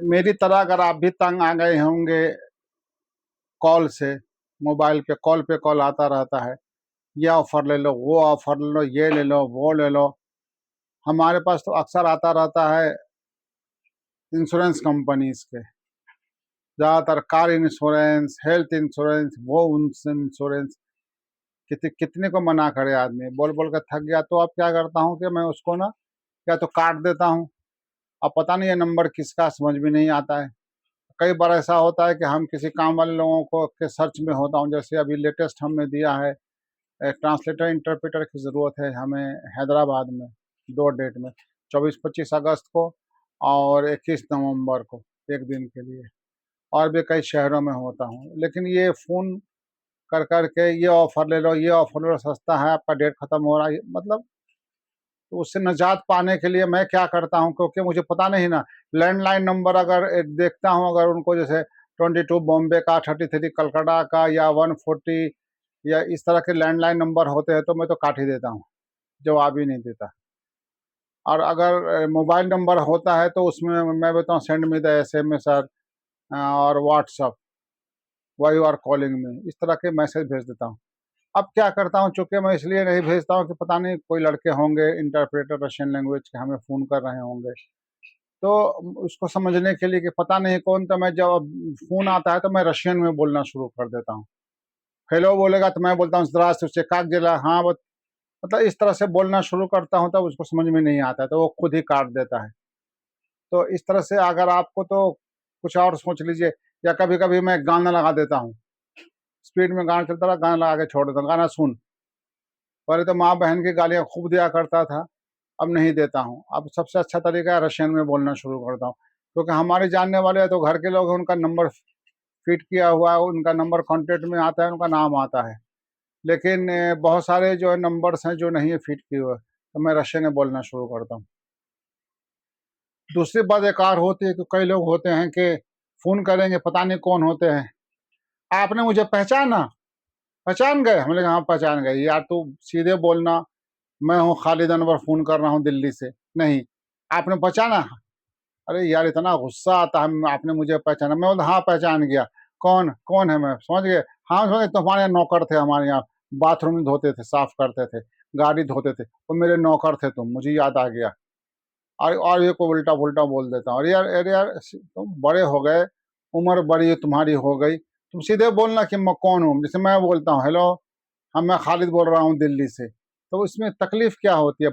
मेरी तरह अगर आप भी तंग आ गए होंगे कॉल से, मोबाइल पे कॉल आता रहता है, ये ऑफ़र ले लो, वो ऑफ़र ले लो, ये ले लो, वो ले लो। हमारे पास तो अक्सर आता रहता है इंश्योरेंस कंपनीज़ के, ज़्यादातर कार इंश्योरेंस, हेल्थ इंश्योरेंस, वो इंश्योरेंस, कितने को मना करे आदमी, बोल-बोल के थक गया। तो अब क्या करता हूँ कि मैं उसको ना या तो काट देता हूँ। अब पता नहीं ये नंबर किसका समझ में नहीं आता है। कई बार ऐसा होता है कि हम किसी काम वाले लोगों को के सर्च में होता हूँ, जैसे अभी लेटेस्ट हमने दिया है ट्रांसलेटर इंटरप्रेटर की ज़रूरत है हमें हैदराबाद में 2 डेट में 24-25 अगस्त को और 21 नवंबर को, 1 दिन के लिए। और भी कई शहरों में होता हूँ, लेकिन ये फ़ोन कर के ये ऑफ़र ले लो, ये ऑफ़र ले लो, सस्ता है, आपका डेट ख़त्म हो रहा है, मतलब तो उससे निजात पाने के लिए मैं क्या करता हूँ, क्योंकि मुझे पता नहीं ना, लैंडलाइन नंबर अगर देखता हूँ, अगर उनको जैसे 22 बॉम्बे का, 33 कलकत्ता का या 140 या इस तरह के लैंडलाइन नंबर होते हैं, तो मैं तो काट ही देता हूँ, जवाब ही नहीं देता। और अगर मोबाइल नंबर होता है तो उसमें मैं बोलता हूँ सेंड मी द एसएमएस और WhatsApp, why you are calling me, इस तरह के मैसेज भेज देता हूँ। अब क्या करता हूँ, चूँकि मैं इसलिए नहीं भेजता हूँ कि पता नहीं कोई लड़के होंगे इंटरप्रेटर रशियन लैंग्वेज के हमें फ़ोन कर रहे होंगे। तो उसको समझने के लिए कि पता नहीं कौन, तो मैं जब फ़ोन आता है तो मैं रशियन में बोलना शुरू कर देता हूँ। हेलो बोलेगा तो मैं बोलता हूँ здравствуйте, как дела? हाँ, मतलब इस तरह से बोलना शुरू करता हूँ, तब उसको समझ में नहीं आता है, तो वो खुद ही काट देता है। तो इस तरह से अगर आपको तो कुछ और सोच लीजिए, या कभी-कभी मैं गाना लगा देता हूँ। स्पीड में गाना चलता रहा, गाना लगा के छोड़ देता हूँ, गाना सुन। पहले तो माँ-बहन की गालियाँ खूब दिया करता था, अब नहीं देता हूँ। अब सबसे अच्छा तरीका है रशियन में बोलना शुरू करता हूँ, क्योंकि हमारे जानने वाले हैं तो घर के लोग हैं, उनका नंबर फ़ीड किया हुआ है, उनका नंबर कॉन्टैक्ट में आता है, उनका नाम आता है। लेकिन बहुत सारे जो है नंबर्स हैं जो नहीं है फ़ीड किए हुए, तो मैं रशियन में बोलना शुरू करता हूँ। दूसरी बात एक और होती है कि कई लोग होते हैं कि फ़ोन करेंगे, पता नहीं कौन होते हैं। आपने मुझे पहचाना? पहचान गए? हमने कहा हाँ, पहचान गए। यार तू सीधे बोलना, मैं हूँ खालिद अनवर, फ़ोन कर रहा हूँ दिल्ली से। नहीं, आपने पहचाना? अरे यार इतना गुस्सा आता है, आपने मुझे पहचाना? मैं बोला हाँ, पहचान गया। कौन? कौन है मैं? समझ गए? हाँ, समझ गए, तुम्हारे यहाँ नौकर थे हमारे यहाँ, बाथरूम धोते थे, साफ़ करते थे, गाड़ी धोते थे, तो मेरे नौकर थे तुम, मुझे याद आ गया। और ये को उल्टा-पुल्टा बोल देता हूँ। अरे यार तुम बड़े हो गए, उम्र बड़ी तुम्हारी हो गई, तुम सीधे बोलना कि मैं कौन हूँ? जैसे मैं बोलता हूँ हेलो, हाँ, मैं खालिद बोल रहा हूँ दिल्ली से, तो इसमें तकलीफ़ क्या होती है?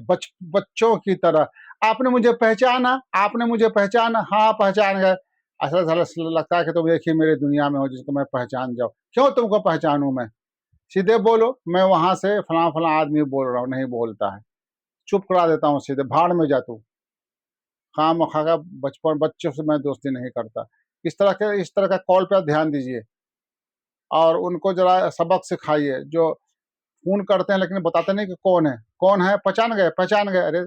बच्चों की तरह, आपने मुझे पहचाना? आपने मुझे पहचाना? हाँ, पहचान गए। ऐसा साला लगता है कि तुम एक ही मेरी दुनिया में हो जिसको मैं पहचान जाऊँ। क्यों तुमको पहचानूँ मैं? सीधे बोलो, मैं वहाँ से फलाँ-फलाँ आदमी बोल रहा हूँ, नहीं बोलता है। चुप करा देता हूँ सीधे, भाड़ में जा तू। खामख़ा का बचपन बच्चों से मैं दोस्ती नहीं करता। इस तरह का कॉल पे ध्यान दीजिए और उनको ज़रा सबक सिखाइए, जो फ़ोन करते हैं लेकिन बताते नहीं कि कौन है? कौन है? पहचान गए? पहचान गए? अरे!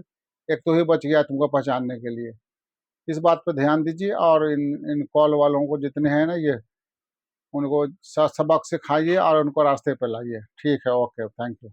एक तू ही बच गया तुमको पहचानने के लिए। इस बात पे ध्यान दीजिए और इन इन कॉल वालों को जितने हैं ना ये, उनको सबक सिखाइए और उनको रास्ते पे लाइए। ठीक है, ओके, थैंक यू।